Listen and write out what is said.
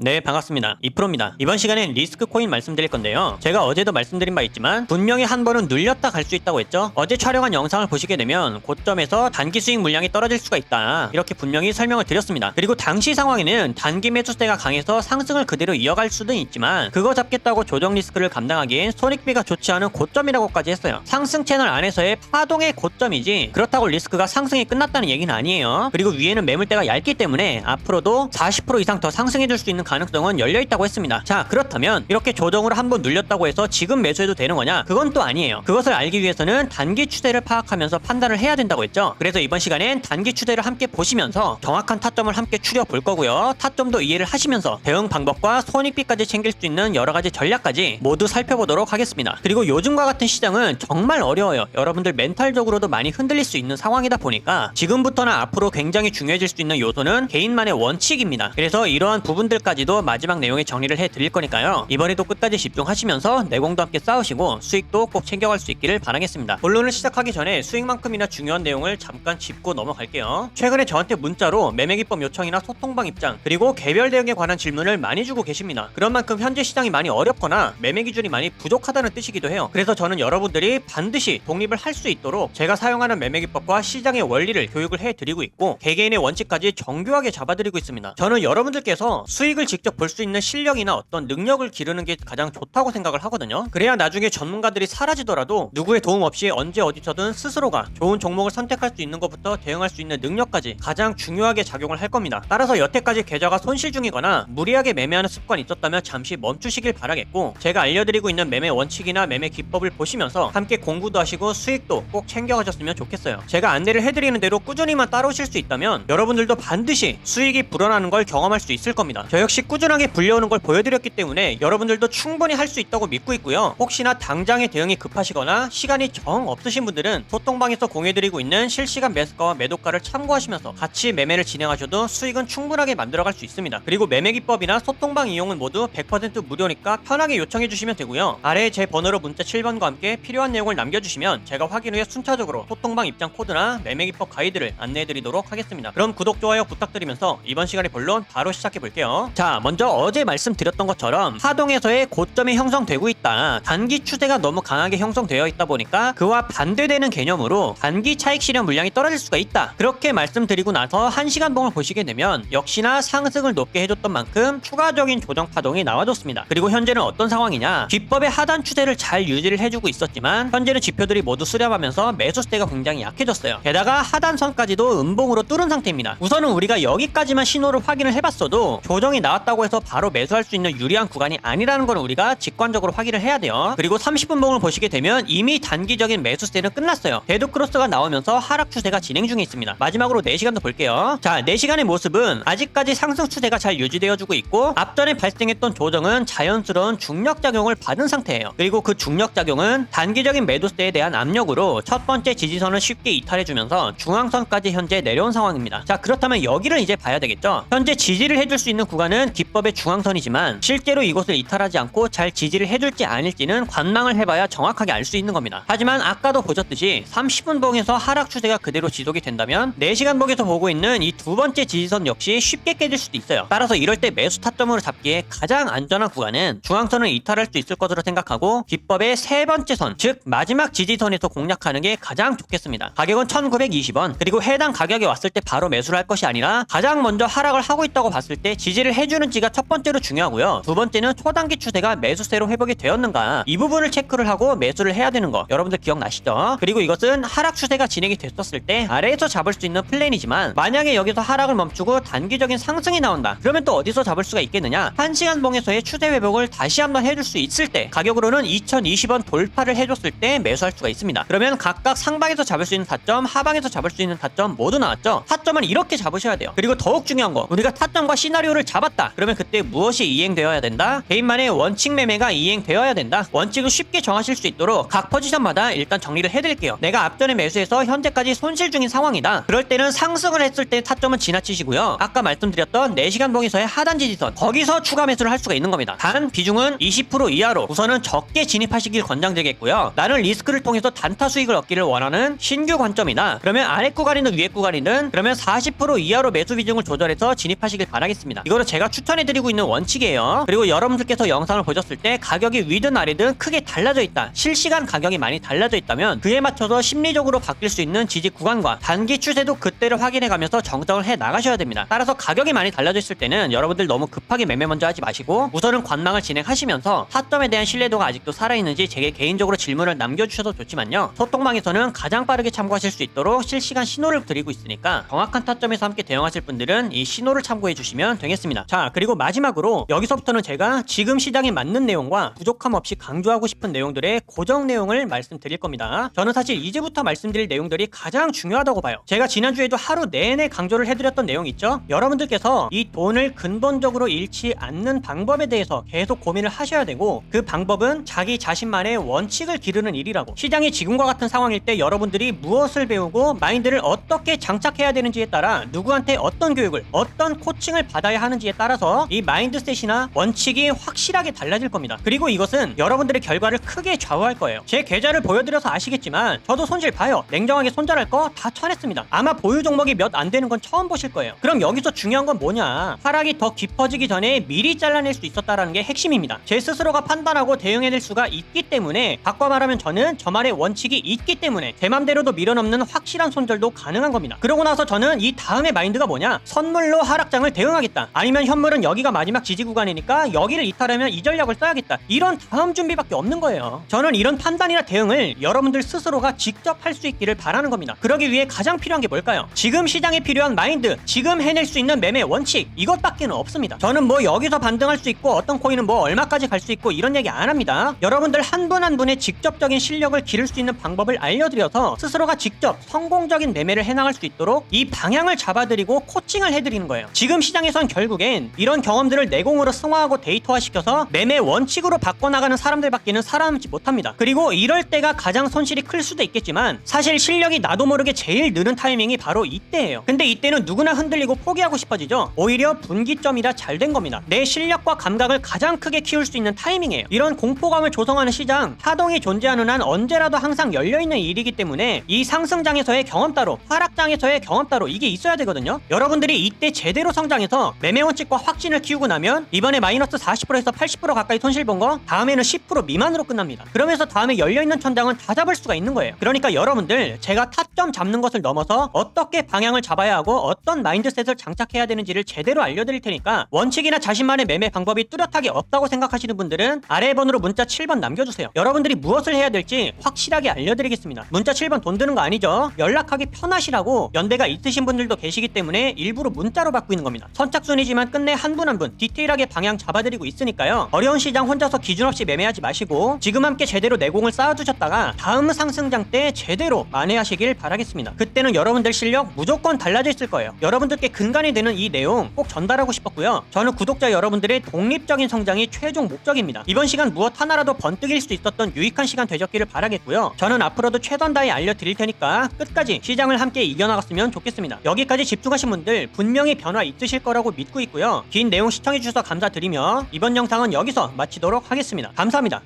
네, 반갑습니다. 이프로입니다. 이번 시간엔 리스크 코인 말씀드릴 건데요. 제가 어제도 말씀드린 바 있지만 분명히 한 번은 눌렸다 갈 수 있다고 했죠. 어제 촬영한 영상을 보시게 되면 고점에서 단기 수익 물량이 떨어질 수가 있다, 이렇게 분명히 설명을 드렸습니다. 그리고 당시 상황에는 단기 매수세가 강해서 상승을 그대로 이어갈 수는 있지만 그거 잡겠다고 조정 리스크를 감당하기엔 손익비가 좋지 않은 고점이라고까지 했어요. 상승 채널 안에서의 파동의 고점이지 그렇다고 리스크가 상승이 끝났다는 얘기는 아니에요. 그리고 위에는 매물대가 얇기 때문에 앞으로도 40% 이상 더 상승해줄 수 있는 가능성은 열려있다고 했습니다. 자, 그렇다면 이렇게 조정으로 한번 눌렸다고 해서 지금 매수해도 되는 거냐? 그건 또 아니에요. 그것을 알기 위해서는 단기 추세를 파악하면서 판단을 해야 된다고 했죠. 그래서 이번 시간엔 단기 추세를 함께 보시면서 정확한 타점을 함께 추려볼 거고요. 타점도 이해를 하시면서 대응 방법과 손익비까지 챙길 수 있는 여러가지 전략까지 모두 살펴보도록 하겠습니다. 그리고 요즘과 같은 시장은 정말 어려워요. 여러분들 멘탈적으로도 많이 흔들릴 수 있는 상황이다 보니까 지금부터나 앞으로 굉장히 중요해질 수 있는 요소는 개인만의 원칙입니다. 그래서 이러한 부분들까지도 마지막 내용에 정리를 해드릴 거니까요. 이번에도 끝까지 집중하시면서 내공도 함께 쌓으시고 수익도 꼭 챙겨갈 수 있기를 바라겠습니다. 본론을 시작하기 전에 수익만큼이나 중요한 내용을 잠깐 짚고 넘어갈게요. 최근에 저한테 문자로 매매기법 요청이나 소통방 입장, 그리고 개별 대응에 관한 질문을 많이 주고 계십니다. 그런 만큼 현재 시장이 많이 어렵거나 매매 기준이 많이 부족하다는 뜻이기도 해요. 그래서 저는 여러분들이 반드시 독립을 할 수 있도록 제가 사용하는 매매기법과 시장의 원리를 교육을 해드리고 있고 개개인의 원칙까지 정교하게 잡아드리고 있습니다. 저는 여러분들께서 수익을 직접 볼 수 있는 실력이나 어떤 능력을 기르는 게 가장 좋다고 생각을 하거든요. 그래야 나중에 전문가들이 사라지더라도 누구의 도움 없이 언제 어디서든 스스로가 좋은 종목을 선택할 수 있는 것부터 대응할 수 있는 능력까지 가장 중요하게 작용을 할 겁니다. 따라서 여태까지 계좌가 손실 중이거나 무리하게 매매하는 습관이 있었다면 잠시 멈추시길 바라겠고, 제가 알려드리고 있는 매매 원칙이나 매매 기법을 보시면서 함께 공부도 하시고 수익도 꼭 챙겨가셨으면 좋겠어요. 제가 안내를 해드리는 대로 꾸준히만 따라오실 수 있다면 여러분들도 반드시 수익이 불어나는 걸 경험할 수 있을 겁니다. 저 역시 꾸준하게 불려오는 걸 보여드렸기 때문에 여러분들도 충분히 할 수 있다고 믿고 있고요. 혹시나 당장의 대응이 급하시거나 시간이 정 없으신 분들은 소통방에서 공유해드리고 있는 실시간 매수가와 매도가를 참고하시면서 같이 매매를 진행하셔도 수익은 충분하게 만들어갈 수 있습니다. 그리고 매매 기법이나 소통방 이용은 모두 100% 무료니까 편하게 요청해 주시면 되고요. 아래에 제 번호로 문자 7번과 함께 필요한 내용을 남겨주시면 제가 확인 후에 순차적으로 소통방 입장 코드나 매매 기법 가이드를 안내해 드리도록 하겠습니다. 그럼 구독, 좋아요 부탁드리면서 이번 시간의 본론 바로 시작해 볼게요. 자, 먼저 어제 말씀드렸던 것처럼 하동에서의 고점이 형성되고 있다. 단기 추세가 너무 강하게 형성되어 있다 보니까 그와 반대되는 개념으로 단기 차익 실현 물량이 떨어질 수가 있다, 그렇게 말씀드리고 나서 1시간 봉을 보시게 되면 역시나 상승을 높게 해줬던 만큼 추가적인 조정 파동이 나와줬습니다. 그리고 현재는 어떤 상황이냐, 기법의 하단 추세를 잘 유지를 해주고 있었지만 현재는 지표들이 모두 수렴하면서 매수세가 굉장히 약해졌어요. 게다가 하단선까지도 음봉으로 뚫은 상태입니다. 우선은 우리가 여기까지만 신호를 확인을 해봤어도 조정이 나왔다고 해서 바로 매수할 수 있는 유리한 구간이 아니라는 걸 우리가 직관적으로 확인을 해야 돼요. 그리고 30분 봉을 보시게 되면 이미 단기적인 매수세는 끝났어요. 데드 크로스가 나오면서 하락 추세가 진행 중에 있습니다. 마지막으로 4시간도 볼게요. 자, 4시간의 모습은 아직까지 상승 추세가 잘 유지되어주고 있고 앞전에 발생했던 조정은 자연스러운 중력작용을 받은 상태예요. 그리고 그 중력작용은 단기적인 매도세에 대한 압력으로 첫 번째 지지선을 쉽게 이탈해주면서 중앙선까지 현재 내려온 상황입니다. 자, 그렇다면 여기를 이제 봐야 되겠죠. 현재 지지를 해줄 수 있는 구간은 기법의 중앙선이지만 실제로 이곳을 이탈하지 않고 잘 지지를 해줄지 아닐지는 관망을 해봐야 정확하게 알 수 있는 겁니다. 하지만 아까도 보셨듯이 30분 봉에서 하락 추세가 그대로 지속이 된다면 4시간 봉에서 보고 있는 이 두 번째 지지선 역시 쉽게 깨질 수도 있어요. 따라서 이럴 때 매수 타점으로 잡기에 가장 안전한 구간은 중앙선을 이탈할 수 있을 것으로 생각하고 기법의 세 번째 선, 즉 마지막 지지선에서 공략하는 게 가장 좋겠습니다. 가격은 1920원, 그리고 해당 가격에 왔을 때 바로 매수를 할 것이 아니라 가장 먼저 하락을 하고 있다고 봤을 때 지지를 해주는지가 첫 번째로 중요하고요. 두 번째는 초단기 추세가 매수세로 회복이 되었는가, 이 부분을 체크를 하고 매수를 해야 되는 거 여러분들 기억나시죠? 그리고 이것은 하락 추세가 진행이 됐었을 때 아래에서 잡을 수 있는 플랜이지만 만약에 여기서 하락을 멈추고 단기적인 상승이 나온다, 그러면 또 어디서 잡을 수가 있겠느냐, 1시간 봉에서의 추세 회복을 다시 한번 해줄 수 있을 때 가격으로는 2020원 돌파를 해줬을 때 매수할 수가 있습니다. 그러면 각각 상방에서 잡을 수 있는 타점, 하방에서 잡을 수 있는 타점 모두 나왔죠. 타점은 이렇게 잡으셔야 돼요. 그리고 더욱 중요한 거, 우리가 타점과 시나리오를 잡았다, 그러면 그때 무엇이 이행되어야 된다? 개인만의 원칙 매매가 이행되어야 된다. 원칙을 쉽게 정하실 수 있도록 각 포지션마다 일단 정리를 해드릴게요. 내가 앞전에 매수해서 현재까지 손실 중인 상황이다, 그럴 때는 상승을 했을 때 타점은 지나치시고요. 아까 말씀드렸던 4시간 봉에서의 하단 지지선, 거기서 추가 매수를 할 수가 있는 겁니다. 단 비중은 20% 이하로 우선은 적게 진입하시길 권장드리겠고요. 나는 리스크를 통해서 단타 수익을 얻기를 원하는 신규 관점이다, 그러면 아래 구간이든 위에 구간이든 그러면 40% 이하로 매수 비중을 조절해서 진입하시길 바라겠습니다. 이거를 제가 제가 추천해드리고 있는 원칙이에요. 그리고 여러분들께서 영상을 보셨을 때 가격이 위든 아래든 크게 달라져 있다, 실시간 가격이 많이 달라져 있다면 그에 맞춰서 심리적으로 바뀔 수 있는 지지 구간과 단기 추세도 그때를 확인해가면서 정정을 해 나가셔야 됩니다. 따라서 가격이 많이 달라져 있을 때는 여러분들 너무 급하게 매매 먼저 하지 마시고 우선은 관망을 진행하시면서 타점에 대한 신뢰도가 아직도 살아있는지 제게 개인적으로 질문을 남겨주셔도 좋지만요, 소통방에서는 가장 빠르게 참고하실 수 있도록 실시간 신호를 드리고 있으니까 정확한 타점에서 함께 대응하실 분들은 이 신호를 참고해 주시면 되겠습니다. 자, 그리고 마지막으로 여기서부터는 제가 지금 시장에 맞는 내용과 부족함 없이 강조하고 싶은 내용들의 고정 내용을 말씀드릴 겁니다. 저는 사실 이제부터 말씀드릴 내용들이 가장 중요하다고 봐요. 제가 지난주에도 하루 내내 강조를 해드렸던 내용 있죠? 여러분들께서 이 돈을 근본적으로 잃지 않는 방법에 대해서 계속 고민을 하셔야 되고, 그 방법은 자기 자신만의 원칙을 기르는 일이라고. 시장이 지금과 같은 상황일 때 여러분들이 무엇을 배우고 마인드를 어떻게 장착해야 되는지에 따라 누구한테 어떤 교육을, 어떤 코칭을 받아야 하는지에 따라서 이 마인드셋이나 원칙이 확실하게 달라질 겁니다. 그리고 이것은 여러분들의 결과를 크게 좌우할 거예요. 제 계좌를 보여드려서 아시겠지만 저도 손실 봐요. 냉정하게 손절할 거 다 쳐냈습니다. 아마 보유 종목이 몇 안 되는 건 처음 보실 거예요. 그럼 여기서 중요한 건 뭐냐, 하락이 더 깊어지기 전에 미리 잘라낼 수 있었다라는 게 핵심입니다. 제 스스로가 판단하고 대응해낼 수가 있기 때문에, 바꿔 말하면 저는 저만의 원칙이 있기 때문에 제 맘대로도 밀어넘는 확실한 손절도 가능한 겁니다. 그러고 나서 저는 이 다음에 마인드가 뭐냐, 선물로 하락장을 대응하겠다, 아니면 현물은 여기가 마지막 지지 구간이니까 여기를 이탈하면 이 전략을 써야겠다, 이런 다음 준비밖에 없는 거예요. 저는 이런 판단이나 대응을 여러분들 스스로가 직접 할 수 있기를 바라는 겁니다. 그러기 위해 가장 필요한 게 뭘까요? 지금 시장에 필요한 마인드, 지금 해낼 수 있는 매매 원칙, 이것밖에는 없습니다. 저는 뭐 여기서 반등할 수 있고 어떤 코인은 뭐 얼마까지 갈 수 있고 이런 얘기 안 합니다. 여러분들 한 분 한 분의 직접적인 실력을 기를 수 있는 방법을 알려드려서 스스로가 직접 성공적인 매매를 해나갈 수 있도록 이 방향을 잡아드리고 코칭을 해드리는 거예요. 지금 시장에선 결국엔 이런 경험들을 내공으로 승화하고 데이터화시켜서 매매 원칙으로 바꿔나가는 사람들밖에는 살아남지 못합니다. 그리고 이럴 때가 가장 손실이 클 수도 있겠지만 사실 실력이 나도 모르게 제일 느는 타이밍이 바로 이때예요. 근데 이때는 누구나 흔들리고 포기하고 싶어지죠. 오히려 분기점이라 잘 된 겁니다. 내 실력과 감각을 가장 크게 키울 수 있는 타이밍이에요. 이런 공포감을 조성하는 시장, 파동이 존재하는 한 언제라도 항상 열려있는 일이기 때문에 이 상승장에서의 경험 따로, 하락장에서의 경험 따로, 이게 있어야 되거든요. 여러분들이 이때 제대로 성장해서 매매 원칙과 확신을 키우고 나면 이번에 마이너스 40%에서 80% 가까이 손실 본 거 다음에는 10% 미만으로 끝납니다. 그러면서 다음에 열려있는 천장은 다 잡을 수가 있는 거예요. 그러니까 여러분들, 제가 타점 잡는 것을 넘어서 어떻게 방향을 잡아야 하고 어떤 마인드셋을 장착해야 되는지를 제대로 알려드릴 테니까, 원칙이나 자신만의 매매 방법이 뚜렷하게 없다고 생각하시는 분들은 아래 번호로 문자 7번 남겨주세요. 여러분들이 무엇을 해야 될지 확실하게 알려드리겠습니다. 문자 7번 돈 드는 거 아니죠? 연락하기 편하시라고 연대가 있으신 분들도 계시기 때문에 일부러 문자로 받고 있는 겁니다. 선착순이지만 끝내 한 분 한 분 디테일하게 방향 잡아드리고 있으니까요. 어려운 시장 혼자서 기준 없이 매매하지 마시고 지금 함께 제대로 내공을 쌓아두셨다가 다음 상승장 때 제대로 만회하시길 바라겠습니다. 그때는 여러분들 실력 무조건 달라져 있을 거예요. 여러분들께 근간이 되는 이 내용 꼭 전달하고 싶었고요. 저는 구독자 여러분들의 독립적인 성장이 최종 목적입니다. 이번 시간 무엇 하나라도 번뜩일 수 있었던 유익한 시간 되셨기를 바라겠고요. 저는 앞으로도 최선 다해 알려드릴 테니까 끝까지 시장을 함께 이겨나갔으면 좋겠습니다. 여기까지 집중하신 분들 분명히 변화 있으실 거라고 믿고 있고요. 긴 내용 시청해주셔서 감사드리며 이번 영상은 여기서 마치도록 하겠습니다. 감사합니다.